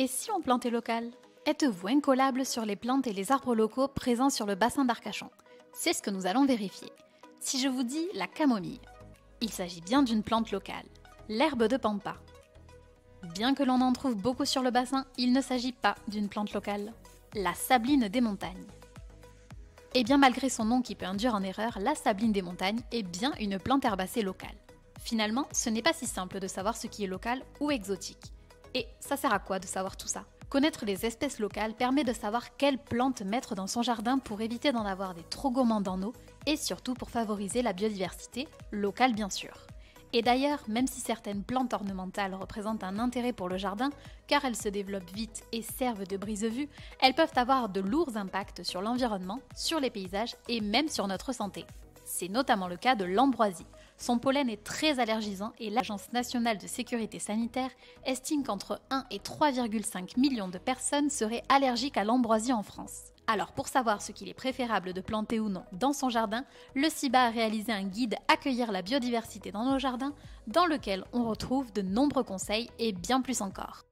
Et si on plantait local? Êtes-vous incollable sur les plantes et les arbres locaux présents sur le bassin d'Arcachon? C'est ce que nous allons vérifier. Si je vous dis la camomille, il s'agit bien d'une plante locale, l'herbe de pampa. Bien que l'on en trouve beaucoup sur le bassin, il ne s'agit pas d'une plante locale, la sabline des montagnes. Et bien malgré son nom qui peut induire en erreur, la sabline des montagnes est bien une plante herbacée locale. Finalement, ce n'est pas si simple de savoir ce qui est local ou exotique. Et ça sert à quoi de savoir tout ça? Connaître les espèces locales permet de savoir quelles plantes mettre dans son jardin pour éviter d'en avoir des trop gourmandes en eau et surtout pour favoriser la biodiversité, locale bien sûr. Et d'ailleurs, même si certaines plantes ornementales représentent un intérêt pour le jardin, car elles se développent vite et servent de brise-vue, elles peuvent avoir de lourds impacts sur l'environnement, sur les paysages et même sur notre santé. C'est notamment le cas de l'ambroisie. Son pollen est très allergisant et l'Agence nationale de sécurité sanitaire estime qu'entre 1 et 3,5 millions de personnes seraient allergiques à l'ambroisie en France. Alors pour savoir ce qu'il est préférable de planter ou non dans son jardin, le CIBA a réalisé un guide Accueillir la biodiversité dans nos jardins dans lequel on retrouve de nombreux conseils et bien plus encore.